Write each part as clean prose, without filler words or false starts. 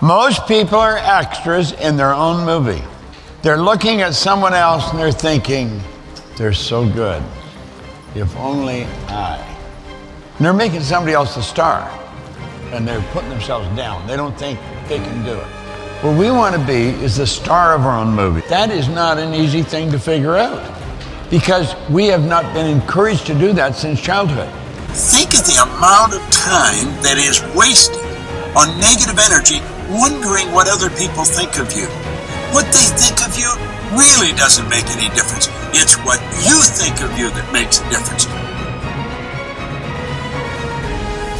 Most people are extras in their own movie. They're looking at someone else and they're thinking, they're so good. If only I. And they're making somebody else the star. And they're putting themselves down. They don't think they can do it. What we want to be is the star of our own movie. That is not an easy thing to figure out because we have not been encouraged to do that since childhood. Think of the amount of time that is wasted on negative energy wondering what other people think of you. What they think of you really doesn't make any difference. It's what you think of you that makes a difference.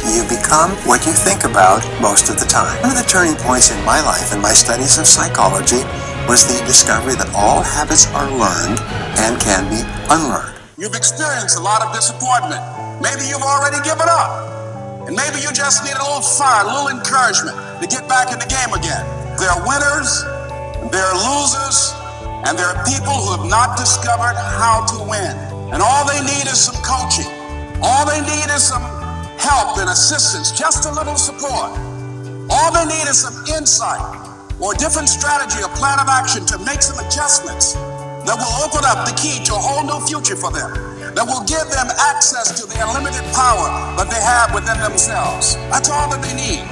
You become what you think about most of the time. One of the turning points in my life and my studies of psychology was the discovery that all habits are learned and can be unlearned. You've experienced a lot of disappointment. Maybe you've already given up. And maybe you just need a little fire, a little encouragement to get back in the game again. There are winners, there are losers, and there are people who have not discovered how to win. And all they need is some coaching. All they need is some help and assistance, just a little support. All they need is some insight or a different strategy, a plan of action to make some adjustments that will open up the key to a whole new future for them, that will give them access to the unlimited power that they have within themselves. That's all that they need.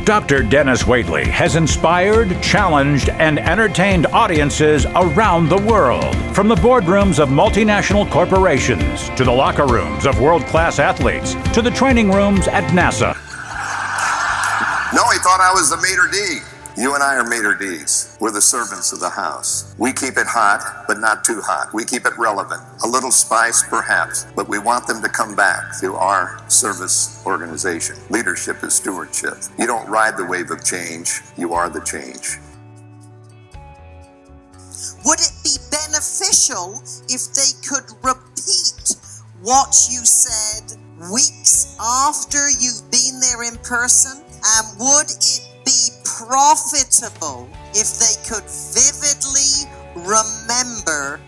Dr. Dennis Waitley has inspired, challenged, and entertained audiences around the world. From the boardrooms of multinational corporations, to the locker rooms of world-class athletes, to the training rooms at NASA. No, he thought I was the maitre d'. You and I are maitre d's. We're the servants of the house. We keep it hot, but not too hot. We keep it relevant. A little spice, perhaps, but we want them to come back through our service organization. Leadership is stewardship. You don't ride the wave of change. You are the change. Would it be beneficial if they could repeat what you said weeks after you've been there in person? And would it be profitable if they could vividly remember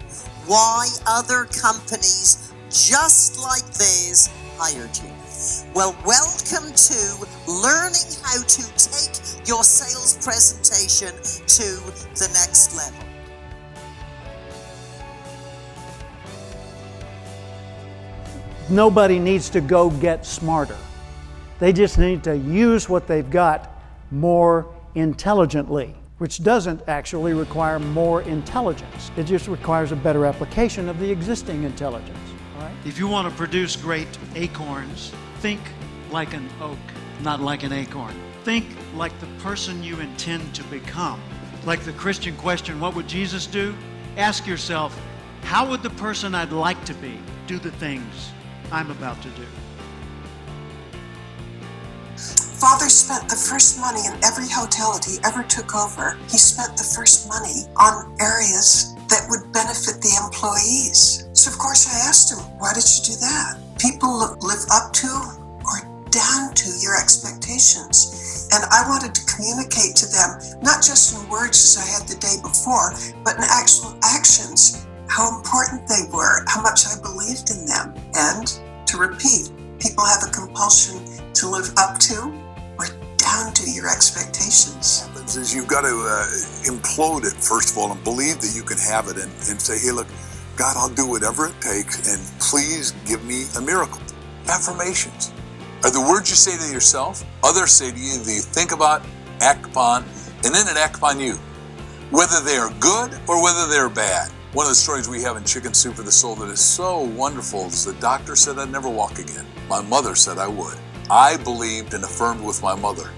why other companies just like theirs hired you? Well, welcome to learning how to take your sales presentation to the next level. Nobody needs to go get smarter. They just need to use what they've got more intelligently, which doesn't actually require more intelligence. It just requires a better application of the existing intelligence. All right? If you want to produce great acorns, think like an oak, not like an acorn. Think like the person you intend to become. Like the Christian question, what would Jesus do? Ask yourself, how would the person I'd like to be do the things I'm about to do? Father spent the first money in every hotel that he ever took over. He spent the first money on areas that would benefit the employees. So of course I asked him, why did you do that? People live up to or down to your expectations. And I wanted to communicate to them, not just in words as I had the day before, but in actual actions, how important they were, how much I believed in them. And to repeat, people have a compulsion to live up to or down to your expectations. What happens is you've got to implode it, first of all, and believe that you can have it and say, hey, look, God, I'll do whatever it takes, and please give me a miracle. Affirmations are the words you say to yourself, others say to you, that you think about, act upon, and then it act upon you, whether they are good or whether they're bad. One of the stories we have in Chicken Soup for the Soul that is so wonderful is the doctor said I'd never walk again. My mother said I would. I believed and affirmed with my mother,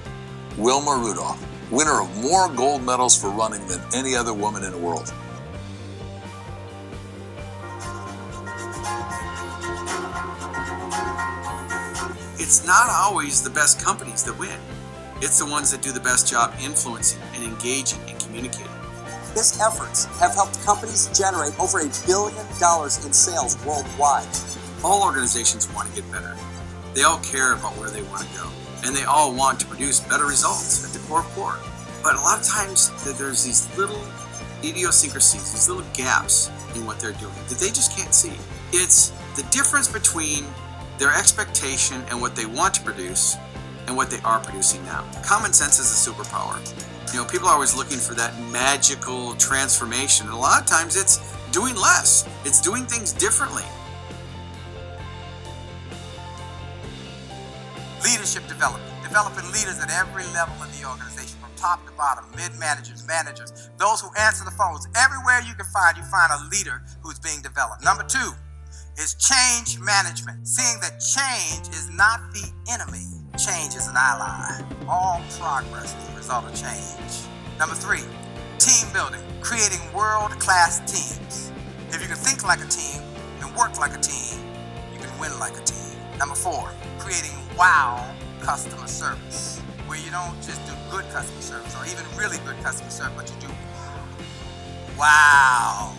Wilma Rudolph, winner of more gold medals for running than any other woman in the world. It's not always the best companies that win. It's the ones that do the best job influencing and engaging and communicating. His efforts have helped companies generate over $1 billion in sales worldwide. All organizations want to get better. They all care about where they want to go, and they all want to produce better results at the core. But a lot of times there's these little idiosyncrasies, these little gaps in what they're doing that they just can't see. It's the difference between their expectation and what they want to produce and what they are producing now. Common sense is a superpower. People are always looking for that magical transformation. And a lot of times it's doing less. It's doing things differently. Leadership development. Developing leaders at every level in the organization, from top to bottom, mid-managers, managers, those who answer the phones. Everywhere you find a leader who's being developed. Number 2 is change management. Seeing that change is not the enemy. Change is an ally. All progress is a result of change. Number 3, team building. Creating world-class teams. If you can think like a team and work like a team, you can win like a team. Number 4, creating wow customer service, where you don't just do good customer service or even really good customer service, but you do wow.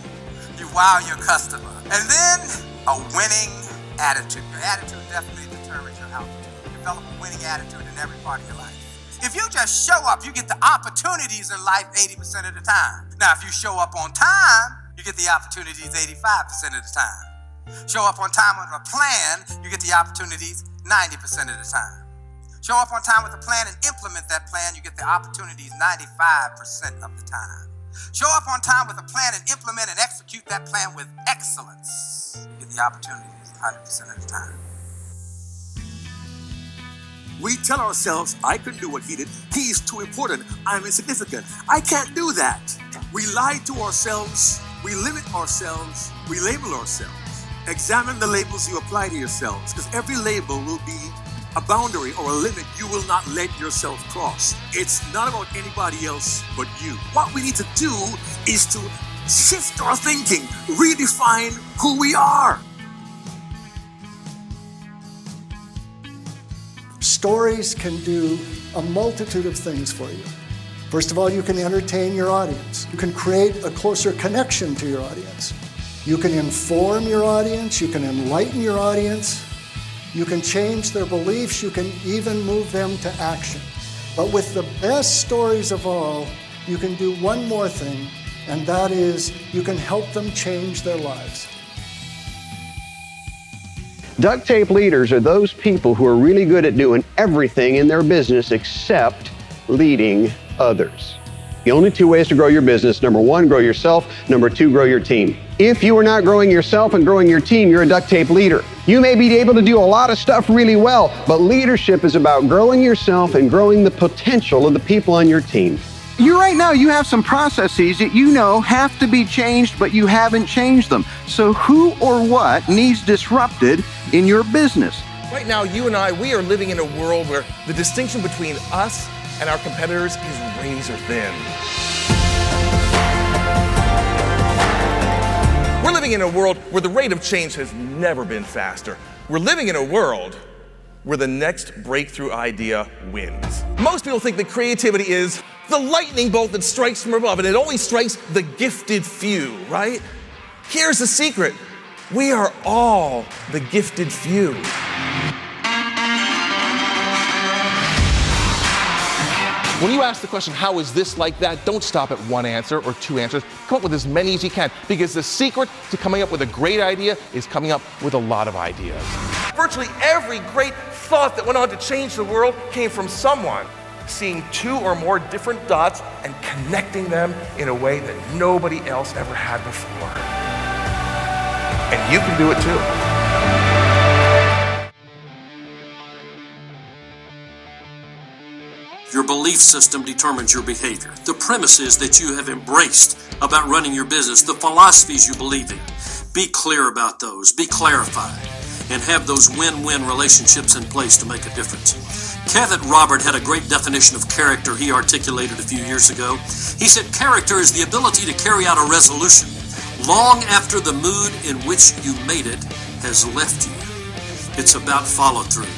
You wow your customer. And then a winning attitude. Your attitude definitely determines your altitude. Develop a winning attitude in every part of your life. If you just show up, you get the opportunities in life 80% of the time. Now, if you show up on time, you get the opportunities 85% of the time. Show up on time with a plan, you get the opportunities 90% of the time. Show up on time with a plan and implement that plan, you get the opportunities 95% of the time. Show up on time with a plan and implement and execute that plan with excellence, you get the opportunities 100% of the time. We tell ourselves, I couldn't do what he did. He's too important. I'm insignificant. I can't do that. We lie to ourselves. We limit ourselves. We label ourselves. Examine the labels you apply to yourselves, because every label will be a boundary or a limit you will not let yourself cross. It's not about anybody else but you. What we need to do is to shift our thinking, redefine who we are. Stories can do a multitude of things for you. First of all, you can entertain your audience. You can create a closer connection to your audience. You can inform your audience. You can enlighten your audience. You can change their beliefs. You can even move them to action. But with the best stories of all, you can do one more thing, and that is you can help them change their lives. Duct tape leaders are those people who are really good at doing everything in their business except leading others. The only 2 ways to grow your business: number 1, grow yourself; number 2, grow your team. If you are not growing yourself and growing your team, you're a duct tape leader. You may be able to do a lot of stuff really well, but leadership is about growing yourself and growing the potential of the people on your team. Right now, you have some processes that you know have to be changed, but you haven't changed them. So who or what needs disrupted in your business? Right now, you and I, we are living in a world where the distinction between us and our competitors is razor thin. We're living in a world where the rate of change has never been faster. We're living in a world where the next breakthrough idea wins. Most people think that creativity is the lightning bolt that strikes from above, and it only strikes the gifted few, right? Here's the secret. We are all the gifted few. When you ask the question, how is this like that, don't stop at one answer or 2 answers. Come up with as many as you can, because the secret to coming up with a great idea is coming up with a lot of ideas. Virtually every great thought that went on to change the world came from someone seeing 2 or more different dots and connecting them in a way that nobody else ever had before. And you can do it too. Your belief system determines your behavior. The premises that you have embraced about running your business, the philosophies you believe in, be clear about those, be clarified, and have those win-win relationships in place to make a difference. Cavett Robert had a great definition of character he articulated a few years ago. He said, character is the ability to carry out a resolution long after the mood in which you made it has left you. It's about follow-through.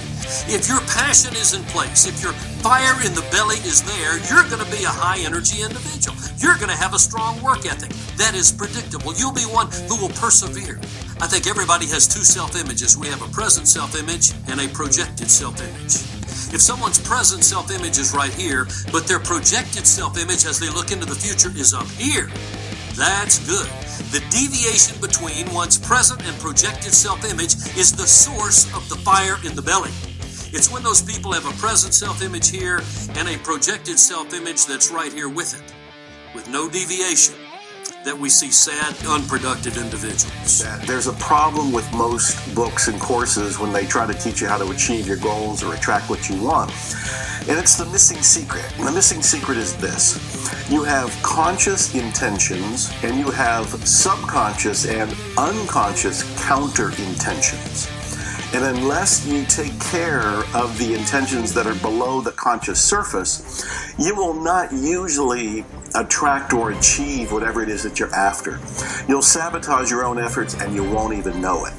If your passion is in place, if your fire in the belly is there, you're going to be a high-energy individual. You're going to have a strong work ethic. That is predictable. You'll be one who will persevere. I think everybody has 2 self-images. We have a present self-image and a projected self-image. If someone's present self-image is right here, but their projected self-image as they look into the future is up here, that's good. The deviation between one's present and projected self-image is the source of the fire in the belly. It's when those people have a present self-image here and a projected self-image that's right here with it, with no deviation, that we see sad, unproductive individuals. There's a problem with most books and courses when they try to teach you how to achieve your goals or attract what you want. And it's the missing secret. And the missing secret is this. You have conscious intentions and you have subconscious and unconscious counter intentions. And unless you take care of the intentions that are below the conscious surface, you will not usually attract or achieve whatever it is that you're after. You'll sabotage your own efforts and you won't even know it.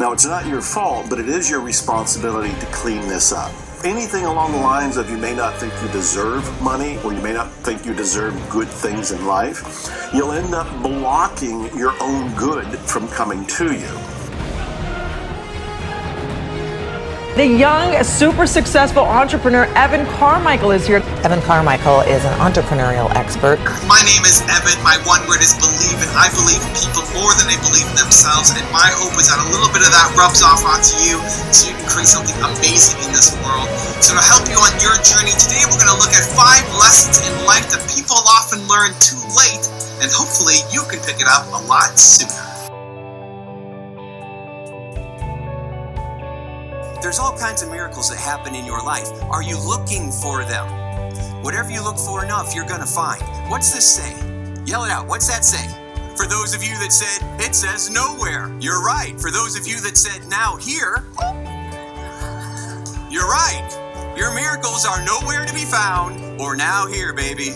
Now, it's not your fault, but it is your responsibility to clean this up. Anything along the lines of you may not think you deserve money or you may not think you deserve good things in life, you'll end up blocking your own good from coming to you. The young, super successful entrepreneur Evan Carmichael is here. Evan Carmichael is an entrepreneurial expert. My name is Evan. My one word is believe, and I believe in people more than they believe in themselves. And my hope is that a little bit of that rubs off onto you so you can create something amazing in this world. So to help you on your journey, today we're going to look at 5 lessons in life that people often learn too late, and hopefully you can pick it up a lot sooner. There's all kinds of miracles that happen in your life. Are you looking for them? Whatever you look for enough, you're going to find. What's this say? Yell it out. What's that say? For those of you that said, it says nowhere. You're right. For those of you that said now here, you're right. Your miracles are nowhere to be found or now here, baby.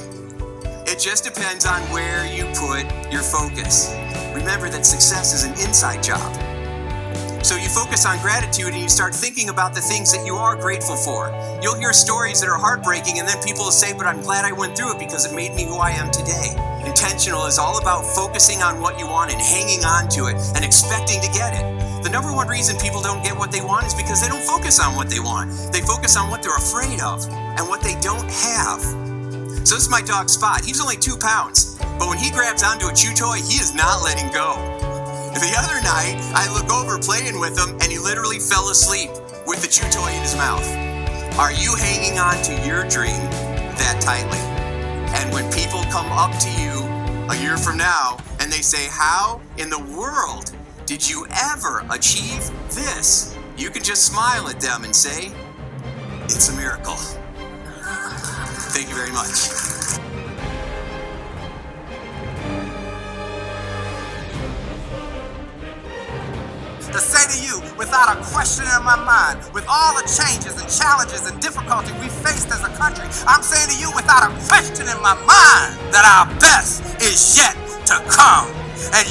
It just depends on where you put your focus. Remember that success is an inside job. So you focus on gratitude and you start thinking about the things that you are grateful for. You'll hear stories that are heartbreaking and then people will say, but I'm glad I went through it because it made me who I am today. Intentional is all about focusing on what you want and hanging on to it and expecting to get it. The number one reason people don't get what they want is because they don't focus on what they want. They focus on what they're afraid of and what they don't have. So this is my dog Spot. He's only 2 pounds, but when he grabs onto a chew toy, he is not letting go. The other night, I look over playing with him, and he literally fell asleep with the chew toy in his mouth. Are you hanging on to your dream that tightly? And when people come up to you a year from now, and they say, how in the world did you ever achieve this? You can just smile at them and say, it's a miracle. Thank you very much. To say to you, without a question in my mind, with all the changes and challenges and difficulties we faced as a country, I'm saying to you without a question in my mind that our best is yet to come. And